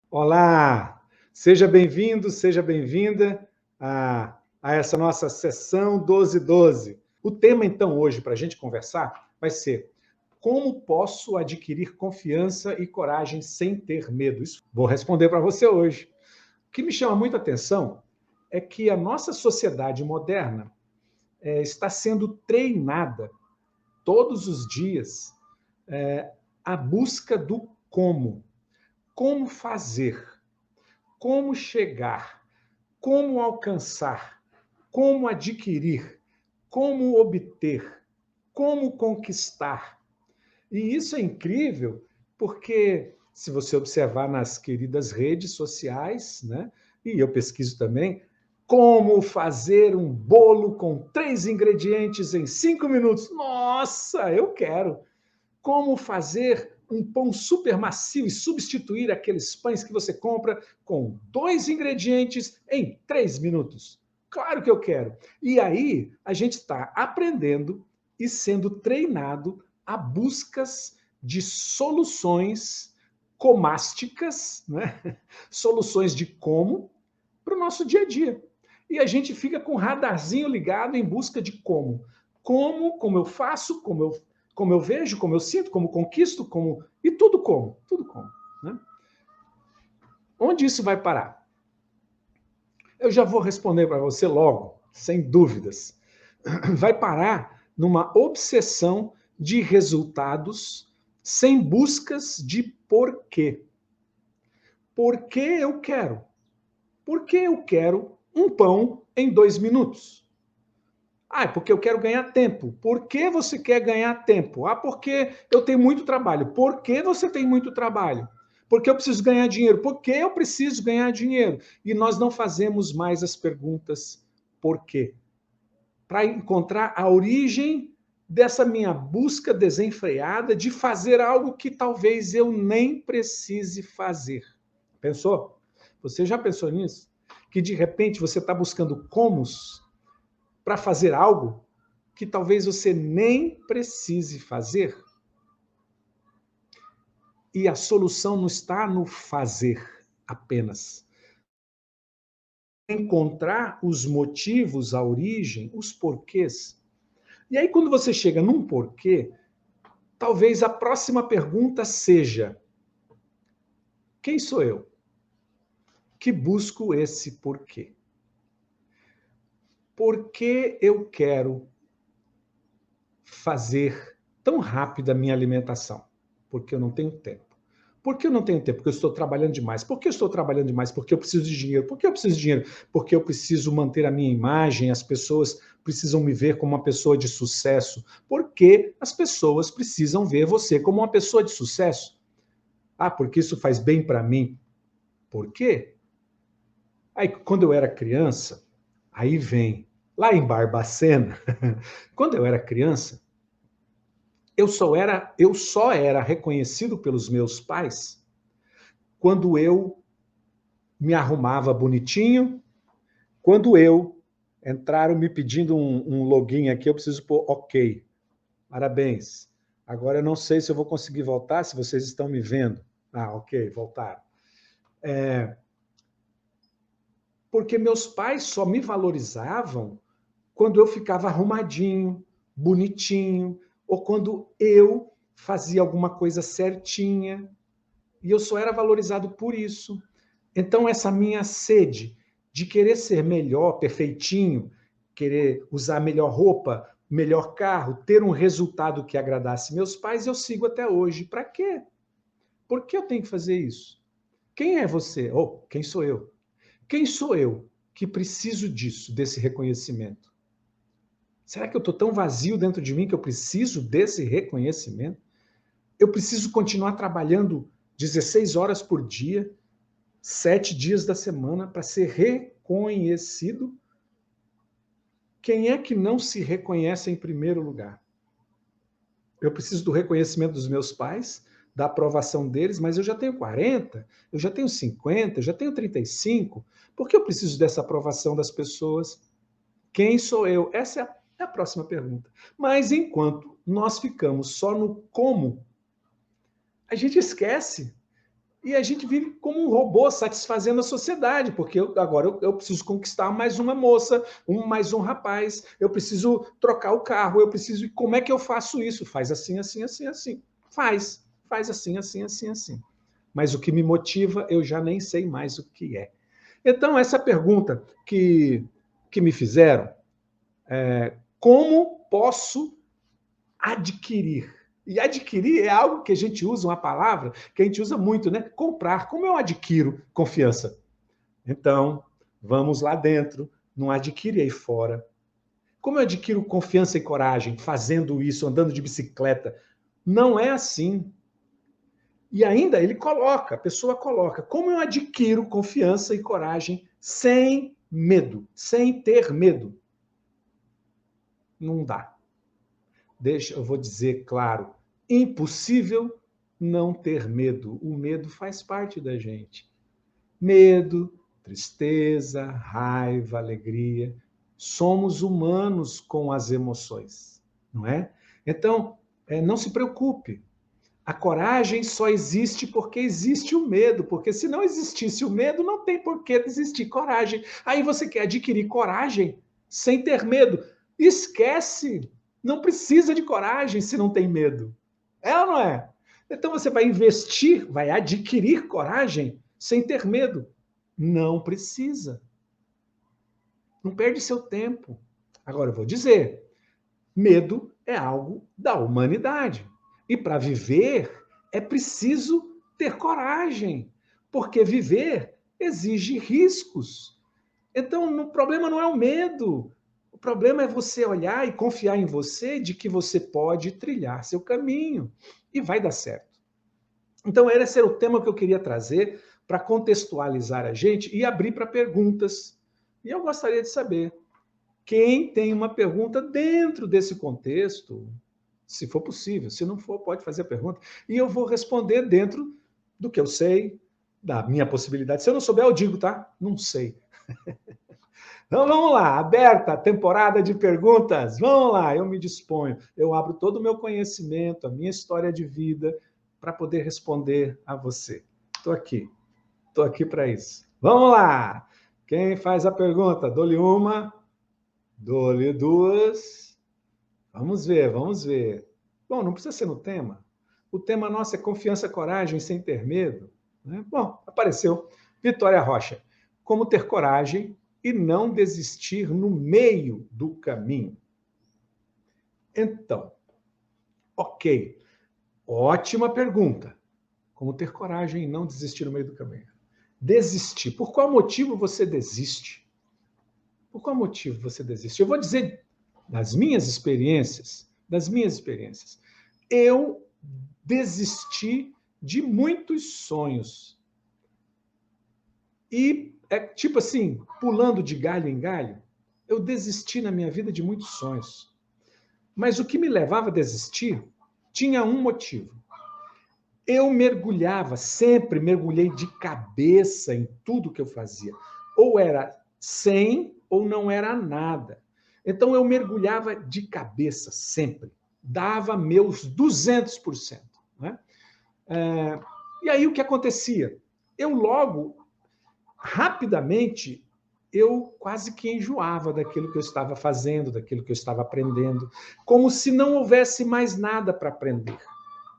Olá, seja bem-vindo, seja bem-vinda a essa nossa sessão 1212. O tema, então, hoje, para a gente conversar, vai ser como posso adquirir confiança e coragem sem ter medo? Isso vou responder para você hoje. O que me chama muita atenção é que a nossa sociedade moderna está sendo treinada todos os dias à busca do como. Como fazer? Como chegar? Como alcançar? Como adquirir? Como obter? Como conquistar? E isso é incrível, porque se você observar nas queridas redes sociais, né, e eu pesquiso também, como fazer um bolo com 3 ingredientes em 5 minutos. Nossa, eu quero! Como fazer um pão super macio e substituir aqueles pães que você compra com 2 ingredientes em 3 minutos. Claro que eu quero. E aí a gente está aprendendo e sendo treinado a buscas de soluções comásticas, né? Soluções de como para o nosso dia a dia. E a gente fica com o radarzinho ligado em busca de como. Como eu faço, como eu vejo, como eu sinto, como conquisto, como. E tudo como. Tudo como. Né? Onde isso vai parar? Eu já vou responder para você logo, sem dúvidas. Vai parar numa obsessão de resultados sem buscas de porquê. Por que eu quero? Por que eu quero um pão em 2 minutos? Ah, é porque eu quero ganhar tempo. Por que você quer ganhar tempo? Ah, porque eu tenho muito trabalho. Por que você tem muito trabalho? Porque eu preciso ganhar dinheiro. Por que eu preciso ganhar dinheiro? E nós não fazemos mais as perguntas por quê? Para encontrar a origem dessa minha busca desenfreada de fazer algo que talvez eu nem precise fazer. Pensou? Você já pensou nisso? Que de repente você está buscando comos para fazer algo que talvez você nem precise fazer. E a solução não está no fazer apenas. Encontrar os motivos, a origem, os porquês. E aí, quando você chega num porquê, talvez a próxima pergunta seja: quem sou eu que busco esse porquê? Por que eu quero fazer tão rápida a minha alimentação? Porque eu não tenho tempo. Por que eu não tenho tempo? Porque eu estou trabalhando demais. Por que eu estou trabalhando demais? Porque eu preciso de dinheiro. Por que eu preciso de dinheiro? Porque eu preciso manter a minha imagem, as pessoas precisam me ver como uma pessoa de sucesso. Porque as pessoas precisam ver você como uma pessoa de sucesso. Ah, porque isso faz bem para mim. Por quê? Aí, quando eu era criança, aí vem, lá em Barbacena, quando eu era criança, eu só era reconhecido pelos meus pais quando eu me arrumava bonitinho, quando eu entraram me pedindo um login aqui, eu preciso pôr ok. Parabéns. Agora eu não sei se eu vou conseguir voltar, se vocês estão me vendo. Ah, ok, voltaram. Porque meus pais só me valorizavam quando eu ficava arrumadinho, bonitinho, ou quando eu fazia alguma coisa certinha. E eu só era valorizado por isso. Então, essa minha sede de querer ser melhor, perfeitinho, querer usar melhor roupa, melhor carro, ter um resultado que agradasse meus pais, eu sigo até hoje. Para quê? Por que eu tenho que fazer isso? Quem é você? Ou quem sou eu? Quem sou eu que preciso disso, desse reconhecimento? Será que eu estou tão vazio dentro de mim que eu preciso desse reconhecimento? Eu preciso continuar trabalhando 16 horas por dia, 7 dias da semana, para ser reconhecido? Quem é que não se reconhece em primeiro lugar? Eu preciso do reconhecimento dos meus pais, da aprovação deles, mas eu já tenho 40, eu já tenho 50, eu já tenho 35. Por que eu preciso dessa aprovação das pessoas? Quem sou eu? Essa é a próxima pergunta. Mas enquanto nós ficamos só no como, a gente esquece E a gente vive como um robô satisfazendo a sociedade, porque agora eu preciso conquistar mais uma moça, mais um rapaz, eu preciso trocar o carro, eu preciso... E como é que eu faço isso? Faz assim, assim, assim, assim. Faz assim, assim, assim, assim. Mas o que me motiva, eu já nem sei mais o que é. Então, essa pergunta que me fizeram, como posso adquirir? E adquirir é algo que a gente usa, uma palavra que a gente usa muito, né? Comprar. Como eu adquiro confiança? Então, vamos lá dentro, não adquire aí fora. Como eu adquiro confiança e coragem fazendo isso, andando de bicicleta? Não é assim. E ainda ele coloca, a pessoa coloca, como eu adquiro confiança e coragem sem medo, sem ter medo? Não dá. Eu vou dizer claro, impossível não ter medo. O medo faz parte da gente. Medo, tristeza, raiva, alegria. Somos humanos com as emoções, não é? Então, não se preocupe. A coragem só existe porque existe o medo, porque se não existisse o medo, não tem por que existir coragem. Aí você quer adquirir coragem sem ter medo. Esquece! Não precisa de coragem se não tem medo. É ou não é? Então você vai investir, vai adquirir coragem sem ter medo. Não precisa. Não perde seu tempo. Agora eu vou dizer, medo é algo da humanidade. E para viver é preciso ter coragem, porque viver exige riscos. Então, o problema não é o medo. O problema é você olhar e confiar em você de que você pode trilhar seu caminho e vai dar certo. Então, esse era o tema que eu queria trazer para contextualizar a gente e abrir para perguntas. E eu gostaria de saber, quem tem uma pergunta dentro desse contexto, se for possível. Se não for, pode fazer a pergunta. E eu vou responder dentro do que eu sei, da minha possibilidade. Se eu não souber, eu digo, tá? Não sei. Então vamos lá, aberta a temporada de perguntas. Vamos lá, eu me disponho. Eu abro todo o meu conhecimento, a minha história de vida, para poder responder a você. Estou aqui para isso. Vamos lá! Quem faz a pergunta? Dou-lhe uma, dou-lhe duas. Vamos ver, vamos ver. Bom, não precisa ser no tema. O tema nosso é confiança, coragem, sem ter medo. Né? Bom, apareceu. Vitória Rocha. Como ter coragem e não desistir no meio do caminho? Então, ok. Ótima pergunta. Como ter coragem e não desistir no meio do caminho? Desistir. Por qual motivo você desiste? Por qual motivo você desiste? Eu vou dizer das minhas experiências, eu desisti de muitos sonhos. E é tipo assim, pulando de galho em galho, eu desisti na minha vida de muitos sonhos. Mas o que me levava a desistir tinha um motivo. Eu mergulhava, sempre mergulhei de cabeça em tudo que eu fazia. Ou era 100 ou não era nada. Então eu mergulhava de cabeça sempre. Dava meus 200%. Né? E aí o que acontecia? Eu logo, rapidamente, eu quase que enjoava daquilo que eu estava fazendo, daquilo que eu estava aprendendo, como se não houvesse mais nada para aprender.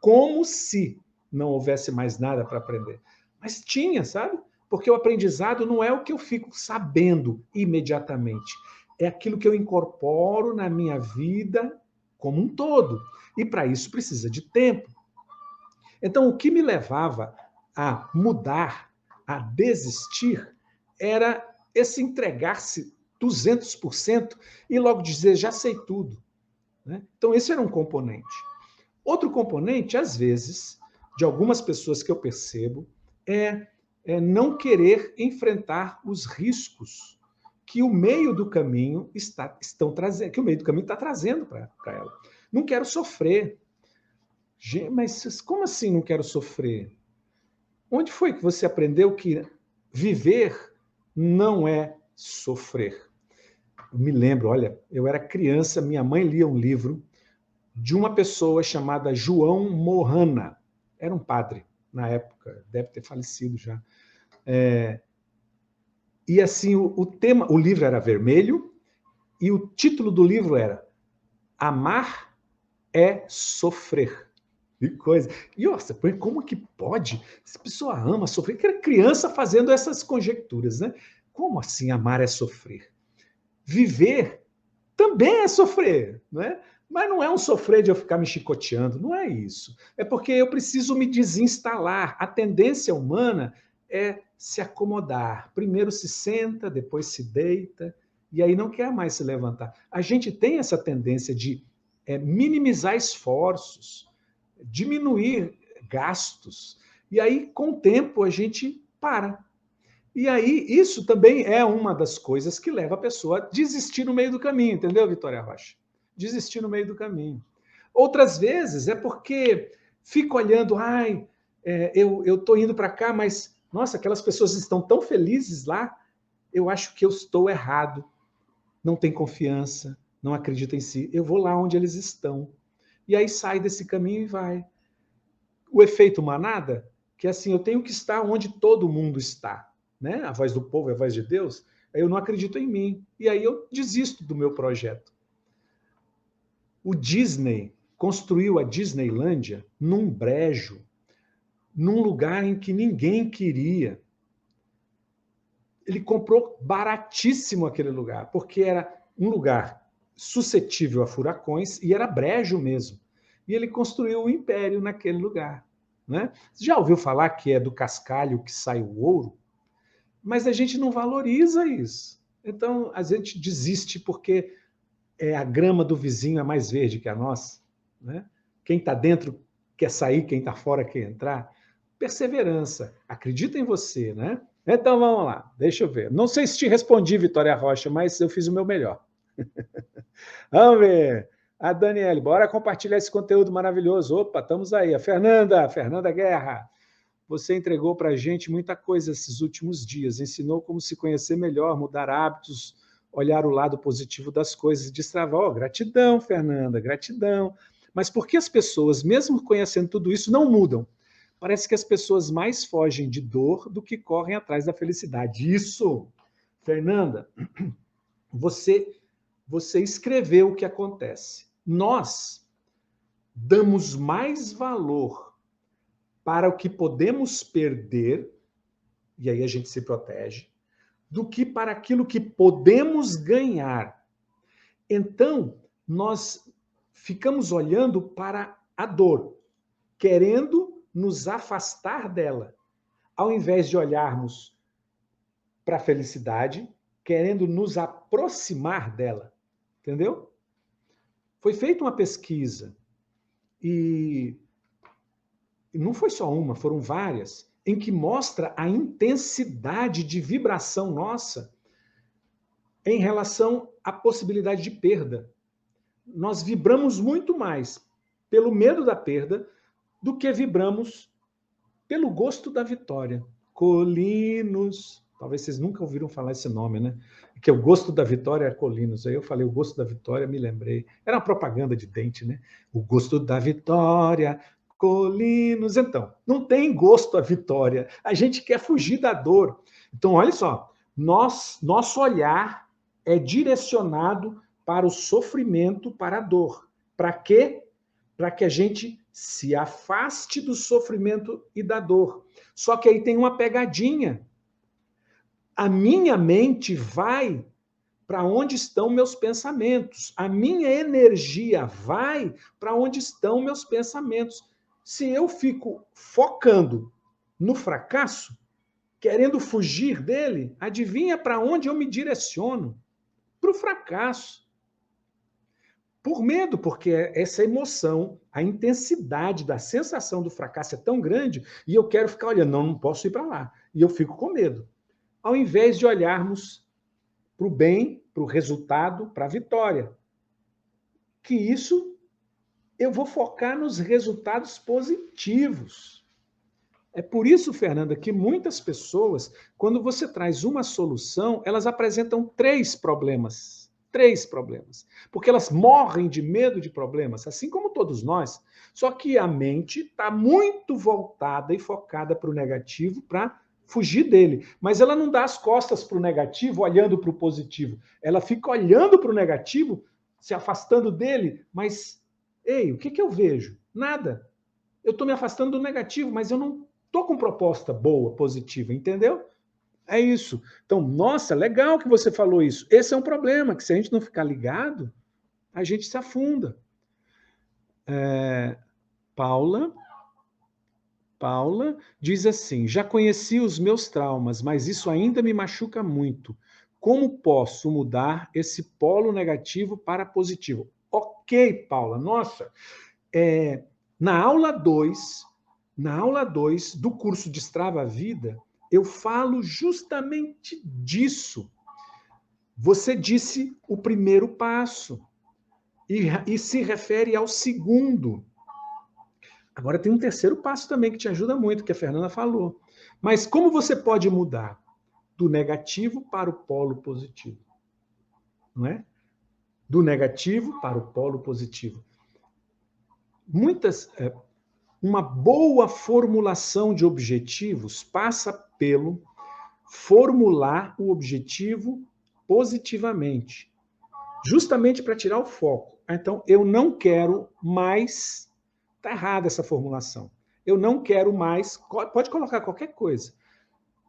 Como se não houvesse mais nada para aprender. Mas tinha, sabe? Porque o aprendizado não é o que eu fico sabendo imediatamente. É aquilo que eu incorporo na minha vida como um todo. E para isso precisa de tempo. Então, o que me levava a mudar, a desistir, era esse entregar-se 200% e logo dizer, já sei tudo. Né? Então, esse era um componente. Outro componente, às vezes, de algumas pessoas que eu percebo, é não querer enfrentar os riscos que o meio do caminho estão trazendo, que o meio do caminho está trazendo para ela. Não quero sofrer. Mas como assim não quero sofrer? Onde foi que você aprendeu que viver não é sofrer? Eu me lembro, olha, eu era criança, minha mãe lia um livro de uma pessoa chamada João Mohana. Era um padre. na época, deve ter falecido já. E assim, o livro era vermelho, e o título do livro era Amar é Sofrer. Que coisa. E, nossa, como que pode? Essa pessoa ama sofrer. Que era criança fazendo essas conjecturas, né? Como assim amar é sofrer? Viver também é sofrer, não é? Mas não é um sofrer de eu ficar me chicoteando, não é isso. É porque eu preciso me desinstalar. A tendência humana é se acomodar. Primeiro se senta, depois se deita, e aí não quer mais se levantar. A gente tem essa tendência de minimizar esforços, diminuir gastos, e aí, com o tempo, a gente para. E aí, isso também é uma das coisas que leva a pessoa a desistir no meio do caminho, entendeu, Vitória Rocha? Desistir no meio do caminho. Outras vezes é porque fico olhando, eu estou indo para cá, mas, nossa, aquelas pessoas estão tão felizes lá, eu acho que eu estou errado. Não tem confiança, não acredita em si. Eu vou lá onde eles estão. E aí sai desse caminho e vai. O efeito manada, que é assim, eu tenho que estar onde todo mundo está. Né? A voz do povo é a voz de Deus. Aí eu não acredito em mim. E aí eu desisto do meu projeto. O Disney construiu a Disneylândia num brejo, num lugar em que ninguém queria. Ele comprou baratíssimo aquele lugar, porque era um lugar suscetível a furacões e era brejo mesmo. E ele construiu um império naquele lugar. Né? Você já ouviu falar que é do cascalho que sai o ouro? Mas a gente não valoriza isso. Então, a gente desiste porque a grama do vizinho é mais verde que a nossa. Né? Quem está dentro quer sair, quem está fora quer entrar. Perseverança. Acredita em você, né? Então, vamos lá. Deixa eu ver. Não sei se te respondi, Vitória Rocha, mas eu fiz o meu melhor. Vamos ver. A Daniele, bora compartilhar esse conteúdo maravilhoso. Opa, estamos aí. A Fernanda Guerra. Você entregou para a gente muita coisa esses últimos dias. Ensinou como se conhecer melhor, mudar hábitos, olhar o lado positivo das coisas, destravar. Oh, gratidão, Fernanda, gratidão. Mas por que as pessoas, mesmo conhecendo tudo isso, não mudam? Parece que as pessoas mais fogem de dor do que correm atrás da felicidade. Isso, Fernanda, você escreveu o que acontece. Nós damos mais valor para o que podemos perder, e aí a gente se protege, do que para aquilo que podemos ganhar. Então, nós ficamos olhando para a dor, querendo nos afastar dela, ao invés de olharmos para a felicidade, querendo nos aproximar dela. Entendeu? Foi feita uma pesquisa e não foi só uma, foram várias, em que mostra a intensidade de vibração nossa em relação à possibilidade de perda. Nós vibramos muito mais pelo medo da perda do que vibramos pelo gosto da vitória. Colinos. Talvez vocês nunca ouviram falar esse nome, né? Que o gosto da vitória é Colinos. Aí eu falei o gosto da vitória, me lembrei. Era uma propaganda de dente, né? O gosto da vitória, Colinos. Então, não tem gosto a vitória. A gente quer fugir da dor. Então, olha só. Nosso olhar é direcionado para o sofrimento, para a dor. Para quê? Para que a gente se afaste do sofrimento e da dor. Só que aí tem uma pegadinha. A minha mente vai para onde estão meus pensamentos. A minha energia vai para onde estão meus pensamentos. Se eu fico focando no fracasso, querendo fugir dele, adivinha para onde eu me direciono? Para o fracasso. Por medo, porque essa emoção, a intensidade da sensação do fracasso é tão grande e eu quero ficar olhando, não posso ir para lá. E eu fico com medo. Ao invés de olharmos para o bem, para o resultado, para a vitória. Que isso eu vou focar nos resultados positivos. É por isso, Fernanda, que muitas pessoas, quando você traz uma solução, elas apresentam 3 problemas. 3 problemas. Porque elas morrem de medo de problemas, assim como todos nós. Só que a mente está muito voltada e focada para o negativo, para fugir dele. Mas ela não dá as costas para o negativo, olhando para o positivo. Ela fica olhando para o negativo, se afastando dele, mas, ei, o que eu vejo? Nada. Eu estou me afastando do negativo, mas eu não estou com proposta boa, positiva, entendeu? É isso. Então, nossa, legal que você falou isso. Esse é um problema, que se a gente não ficar ligado, a gente se afunda. Paula diz assim, já conheci os meus traumas, mas isso ainda me machuca muito. Como posso mudar esse polo negativo para positivo? Ok, Paula, nossa. Na aula 2 do curso Destrava a Vida, eu falo justamente disso. Você disse o primeiro passo e se refere ao segundo. Agora tem um terceiro passo também que te ajuda muito, que a Fernanda falou. Mas como você pode mudar do negativo para o polo positivo? Não é? Do negativo para o polo positivo. Uma boa formulação de objetivos passa pelo formular o objetivo positivamente, justamente para tirar o foco. Então, eu não quero mais. Está errada essa formulação. Eu não quero mais. Pode colocar qualquer coisa.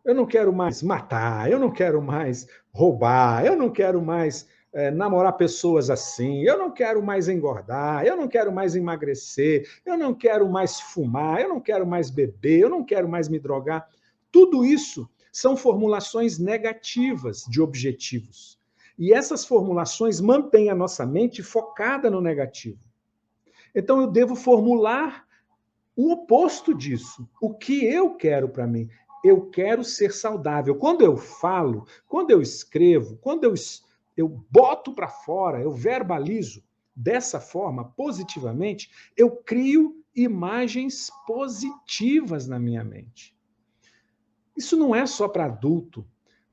Eu não quero mais matar, eu não quero mais roubar, eu não quero mais namorar pessoas assim, eu não quero mais engordar, eu não quero mais emagrecer, eu não quero mais fumar, eu não quero mais beber, eu não quero mais me drogar. Tudo isso são formulações negativas de objetivos. E essas formulações mantêm a nossa mente focada no negativo. Então eu devo formular o oposto disso. O que eu quero para mim? Eu quero ser saudável. Quando eu falo, quando eu escrevo, quando eu boto para fora, eu verbalizo dessa forma, positivamente, eu crio imagens positivas na minha mente. Isso não é só para adulto.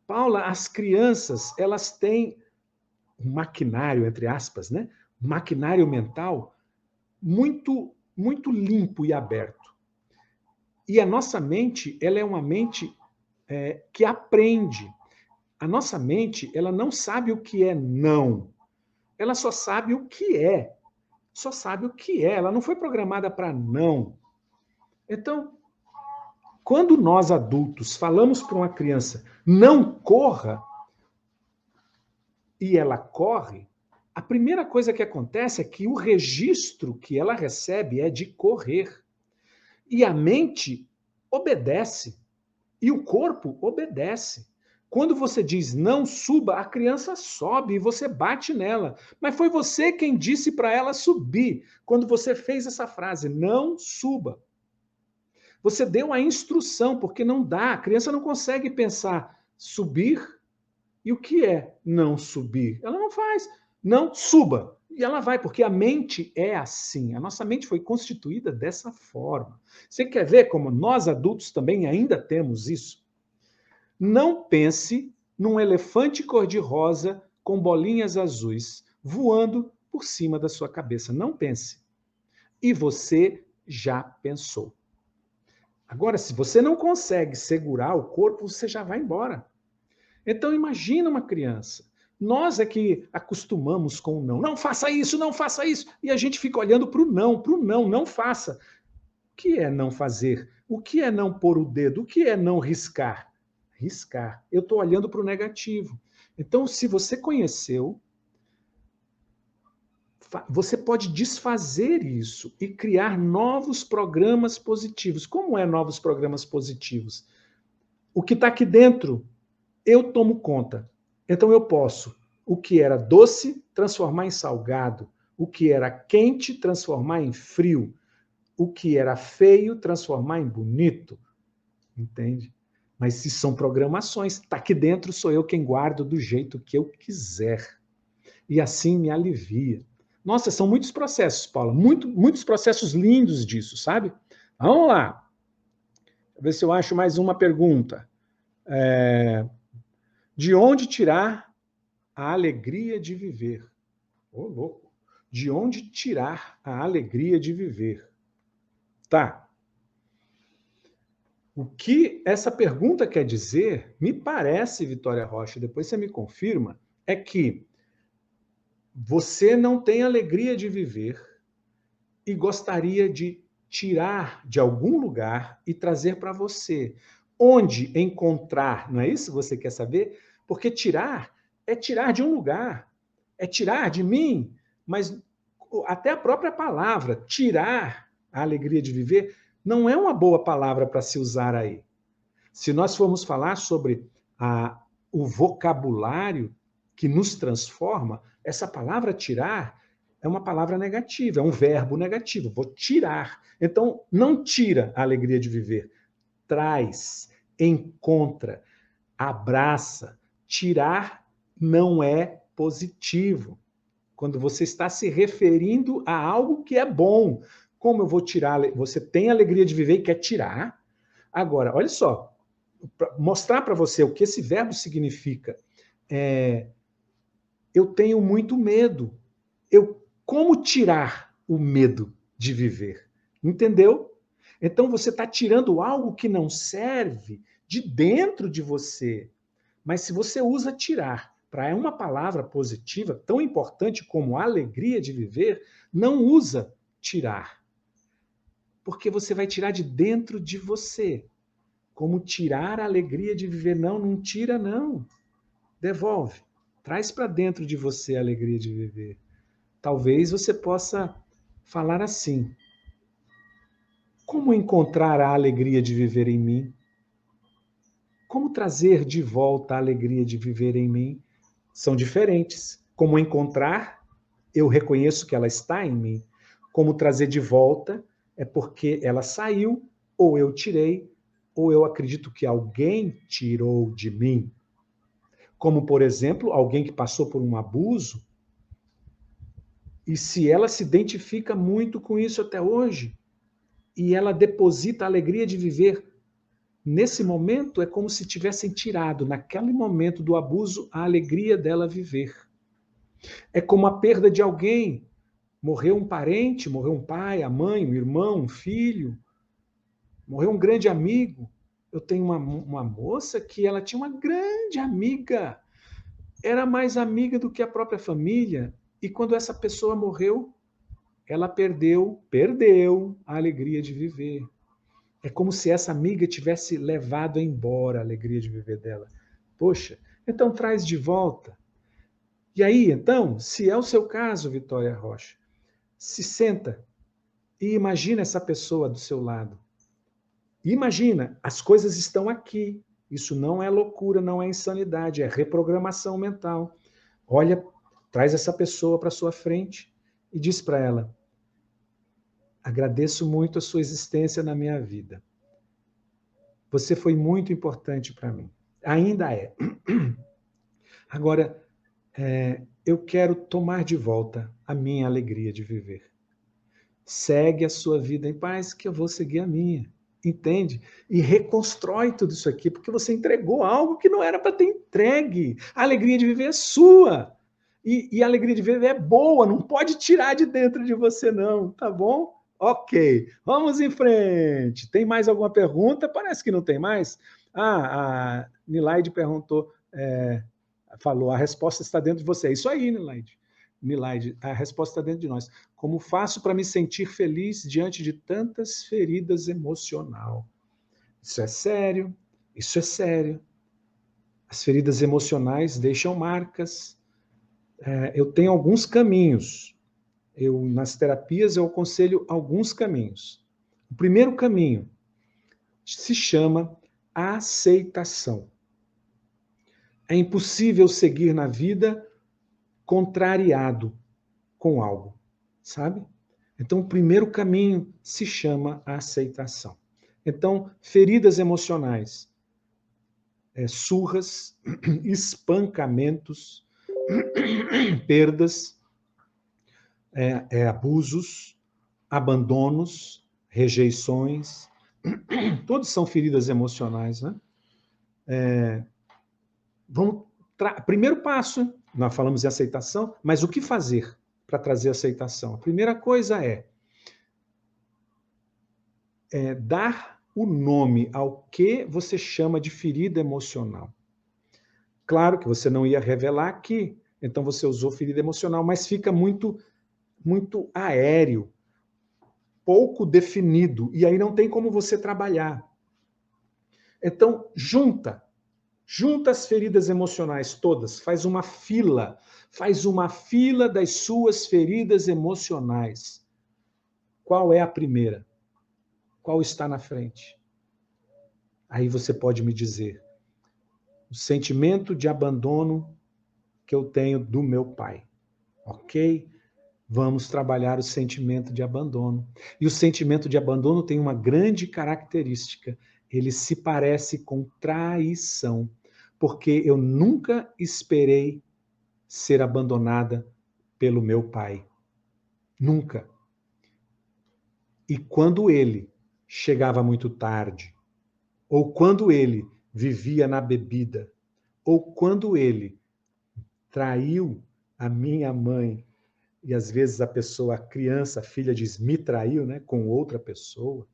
Paula, as crianças, elas têm um maquinário, entre aspas, né? Um maquinário mental muito limpo e aberto. E a nossa mente, ela é uma mente que aprende. A nossa mente, ela não sabe o que é não. Ela só sabe o que é. Só sabe o que é. Ela não foi programada para não. Então, quando nós adultos falamos para uma criança não corra, e ela corre, a primeira coisa que acontece é que o registro que ela recebe é de correr. E a mente obedece. E o corpo obedece. Quando você diz não suba, a criança sobe e você bate nela. Mas foi você quem disse para ela subir. Quando você fez essa frase, não suba. Você deu a instrução, porque não dá. A criança não consegue pensar subir. E o que é não subir? Ela não faz. Não suba. E ela vai, porque a mente é assim. A nossa mente foi constituída dessa forma. Você quer ver como nós adultos também ainda temos isso? Não pense num elefante cor-de-rosa com bolinhas azuis voando por cima da sua cabeça. Não pense. E você já pensou. Agora, se você não consegue segurar o corpo, você já vai embora. Então, imagina uma criança. Nós é que acostumamos com o não. Não faça isso, não faça isso. E a gente fica olhando para o não, não faça. O que é não fazer? O que é não pôr o dedo? O que é não riscar? Riscar. Eu estou olhando para o negativo. Então, se você conheceu, você pode desfazer isso e criar novos programas positivos. Como é novos programas positivos? O que está aqui dentro, eu tomo conta. Então eu posso, o que era doce, transformar em salgado. O que era quente, transformar em frio. O que era feio, transformar em bonito. Entende? Mas se são programações, está aqui dentro, sou eu quem guardo do jeito que eu quiser. E assim me alivia. Nossa, são muitos processos, Paula. Muitos processos lindos disso, sabe? Vamos lá. Vou ver se eu acho mais uma pergunta. De onde tirar a alegria de viver. Ô, louco! De onde tirar a alegria de viver? Tá. O que essa pergunta quer dizer, me parece, Vitória Rocha, depois você me confirma, é que você não tem alegria de viver e gostaria de tirar de algum lugar e trazer para você. Onde encontrar, não é isso que você quer saber? Porque tirar é tirar de um lugar, é tirar de mim, mas até a própria palavra, tirar a alegria de viver, não é uma boa palavra para se usar aí. Se nós formos falar sobre o vocabulário que nos transforma, essa palavra tirar é uma palavra negativa, é um verbo negativo. Vou tirar. Então, não tira a alegria de viver. Traz, encontra, abraça. Tirar não é positivo. Quando você está se referindo a algo que é bom. Como eu vou tirar? Você tem alegria de viver e quer tirar? Agora, olha só, mostrar para você o que esse verbo significa. Eu tenho muito medo. Como tirar o medo de viver? Entendeu? Então você está tirando algo que não serve de dentro de você. Mas se você usa tirar para uma palavra positiva, tão importante como alegria de viver, não usa tirar. Porque você vai tirar de dentro de você. Como tirar a alegria de viver. Não, não tira, não. Devolve. Traz para dentro de você a alegria de viver. Talvez você possa falar assim: como encontrar a alegria de viver em mim? Como trazer de volta a alegria de viver em mim? São diferentes. Como encontrar, eu reconheço que ela está em mim. Como trazer de volta, é porque ela saiu, ou eu tirei, ou eu acredito que alguém tirou de mim. Como, por exemplo, alguém que passou por um abuso, e se ela se identifica muito com isso até hoje, e ela deposita a alegria de viver nesse momento, é como se tivessem tirado, naquele momento do abuso, a alegria dela viver. É como a perda de alguém. Morreu um parente, morreu um pai, a mãe, um irmão, um filho, morreu um grande amigo. Eu tenho uma moça que ela tinha uma grande amiga, era mais amiga do que a própria família, e quando essa pessoa morreu, ela perdeu a alegria de viver. É como se essa amiga tivesse levado embora a alegria de viver dela. Poxa, então traz de volta. E aí, então, se é o seu caso, Vitória Rocha, se senta e imagina essa pessoa do seu lado. Imagina, as coisas estão aqui. Isso não é loucura, não é insanidade, é reprogramação mental. Olha, traz essa pessoa para sua frente e diz para ela: agradeço muito a sua existência na minha vida. Você foi muito importante para mim. Ainda é. Agora, eu quero tomar de volta a minha alegria de viver. Segue a sua vida em paz, que eu vou seguir a minha. Entende? E reconstrói tudo isso aqui, porque você entregou algo que não era para ter entregue. A alegria de viver é sua. E a alegria de viver é boa, não pode tirar de dentro de você, não, tá bom? Ok, vamos em frente. Tem mais alguma pergunta? Parece que não tem mais. A Nilaide perguntou, falou, a resposta está dentro de você. É isso aí, Nilaide, a resposta está dentro de nós. Como faço para me sentir feliz diante de tantas feridas emocionais? Isso é sério, isso é sério. As feridas emocionais deixam marcas. Eu tenho alguns caminhos. Nas terapias, eu aconselho alguns caminhos. O primeiro caminho se chama aceitação. É impossível seguir na vida contrariado com algo, sabe? Então, o primeiro caminho se chama aceitação. Então, feridas emocionais, surras, espancamentos, perdas, abusos, abandonos, rejeições, todos são feridas emocionais, né? Primeiro passo, nós falamos em aceitação, mas o que fazer para trazer aceitação? A primeira coisa é dar o nome ao que você chama de ferida emocional. Claro que você não ia revelar aqui, então você usou ferida emocional, mas fica muito, muito aéreo, pouco definido, e aí não tem como você trabalhar. Então, junta as feridas emocionais todas, faz uma fila das suas feridas emocionais. Qual é a primeira? Qual está na frente? Aí você pode me dizer, o sentimento de abandono que eu tenho do meu pai. Ok? Vamos trabalhar o sentimento de abandono. E o sentimento de abandono tem uma grande característica. Ele se parece com traição. Porque eu nunca esperei ser abandonada pelo meu pai. Nunca. E quando ele chegava muito tarde, ou quando ele vivia na bebida, ou quando ele traiu a minha mãe, e às vezes a pessoa, a criança, a filha diz, me traiu, né, com outra pessoa,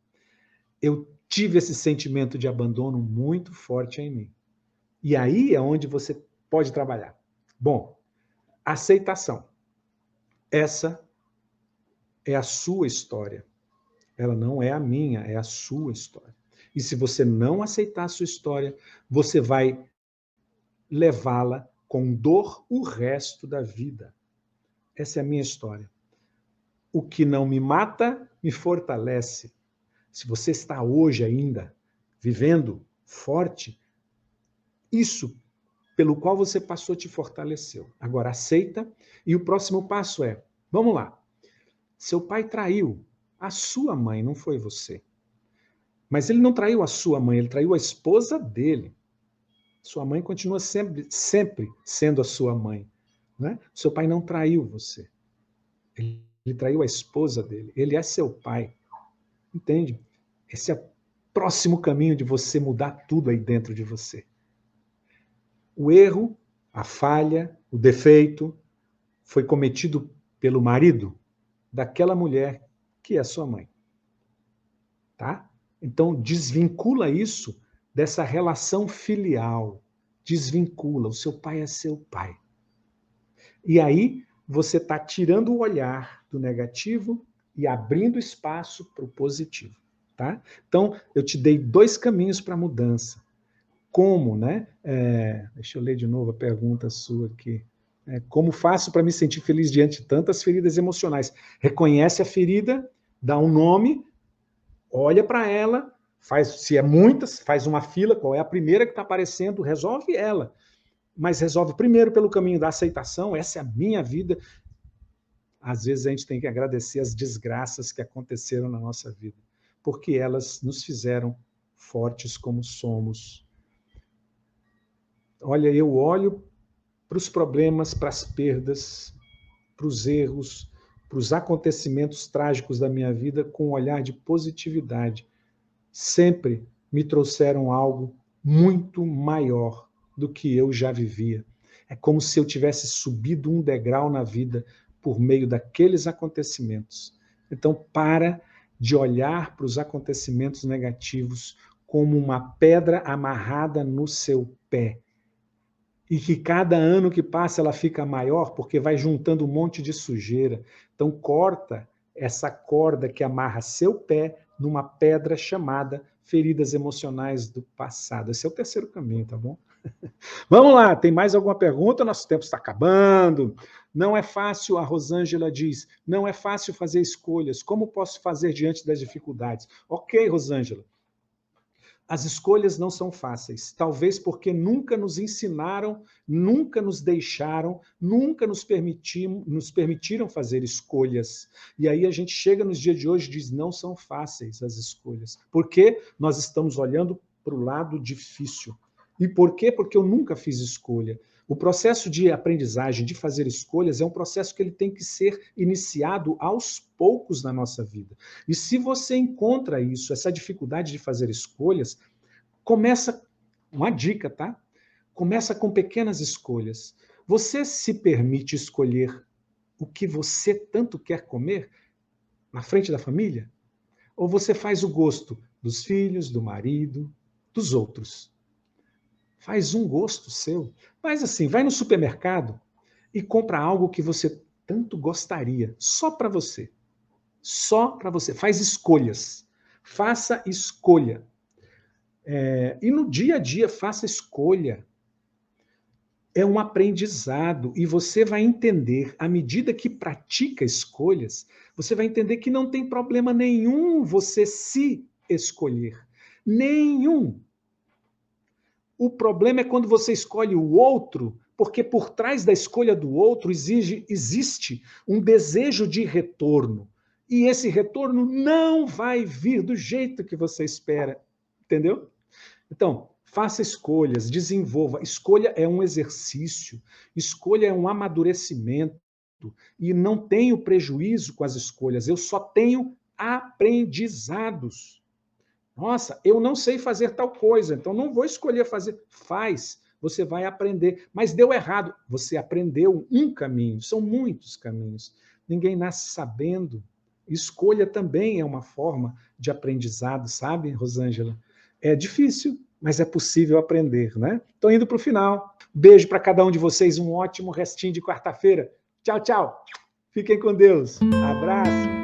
eu tive esse sentimento de abandono muito forte em mim. E aí é onde você pode trabalhar. Bom, aceitação. Essa é a sua história. Ela não é a minha, é a sua história. E se você não aceitar a sua história, você vai levá-la com dor o resto da vida. Essa é a minha história. O que não me mata, me fortalece. Se você está hoje ainda vivendo forte, isso pelo qual você passou te fortaleceu. Agora aceita e o próximo passo é, vamos lá. Seu pai traiu a sua mãe, não foi você. Mas ele não traiu a sua mãe, ele traiu a esposa dele. Sua mãe continua sempre sendo a sua mãe. Né? Seu pai não traiu você. Ele traiu a esposa dele. Ele é seu pai. Entende? Esse é o próximo caminho de você mudar tudo aí dentro de você. O erro, a falha, o defeito foi cometido pelo marido daquela mulher que é sua mãe. Tá? Então, desvincula isso dessa relação filial. Desvincula. O seu pai é seu pai. E aí, você está tirando o olhar do negativo e abrindo espaço para o positivo. Tá? Então, eu te dei 2 caminhos para a mudança. Como, né? Deixa eu ler de novo a pergunta sua aqui. Como faço para me sentir feliz diante de tantas feridas emocionais? Reconhece a ferida, dá um nome, olha para ela, se é muitas, faz uma fila, qual é a primeira que está aparecendo, resolve ela. Mas resolve primeiro pelo caminho da aceitação, essa é a minha vida. Às vezes a gente tem que agradecer as desgraças que aconteceram na nossa vida, porque elas nos fizeram fortes como somos. Olha, eu olho para os problemas, para as perdas, para os erros, para os acontecimentos trágicos da minha vida com um olhar de positividade. Sempre me trouxeram algo muito maior do que eu já vivia. É como se eu tivesse subido um degrau na vida por meio daqueles acontecimentos. Então, para de olhar para os acontecimentos negativos como uma pedra amarrada no seu pé. E que cada ano que passa ela fica maior porque vai juntando um monte de sujeira. Então, corta essa corda que amarra seu pé numa pedra chamada feridas emocionais do passado. Esse é o 3º caminho, tá bom? Vamos lá, tem mais alguma pergunta? Nosso tempo está acabando. Não é fácil, a Rosângela diz, não é fácil fazer escolhas. Como posso fazer diante das dificuldades? Ok, Rosângela. As escolhas não são fáceis, talvez porque nunca nos ensinaram, nunca nos deixaram, nunca nos permitiram fazer escolhas. E aí a gente chega nos dias de hoje e diz, não são fáceis as escolhas. Porque nós estamos olhando para o lado difícil. E por quê? Porque eu nunca fiz escolha. O processo de aprendizagem, de fazer escolhas, é um processo que ele tem que ser iniciado aos poucos na nossa vida. E se você encontra isso, essa dificuldade de fazer escolhas, começa, uma dica, tá? Começa com pequenas escolhas. Você se permite escolher o que você tanto quer comer na frente da família? Ou você faz o gosto dos filhos, do marido, dos outros? Faz um gosto seu. Mas assim, vai no supermercado e compra algo que você tanto gostaria, só para você. Só para você. Faz escolhas. Faça escolha. E no dia a dia, faça escolha. É um aprendizado e você vai entender, à medida que pratica escolhas, você vai entender que não tem problema nenhum você se escolher. Nenhum. O problema é quando você escolhe o outro, porque por trás da escolha do outro existe um desejo de retorno. E esse retorno não vai vir do jeito que você espera. Entendeu? Então, faça escolhas, desenvolva. Escolha é um exercício, escolha é um amadurecimento. E não tenho prejuízo com as escolhas, eu só tenho aprendizados. Nossa, eu não sei fazer tal coisa, então não vou escolher fazer. Faz, você vai aprender. Mas deu errado. Você aprendeu um caminho, são muitos caminhos. Ninguém nasce sabendo. Escolha também é uma forma de aprendizado, sabe, Rosângela? É difícil, mas é possível aprender, né? Estou indo para o final. Beijo para cada um de vocês, um ótimo restinho de quarta-feira. Tchau, tchau. Fiquem com Deus. Abraço.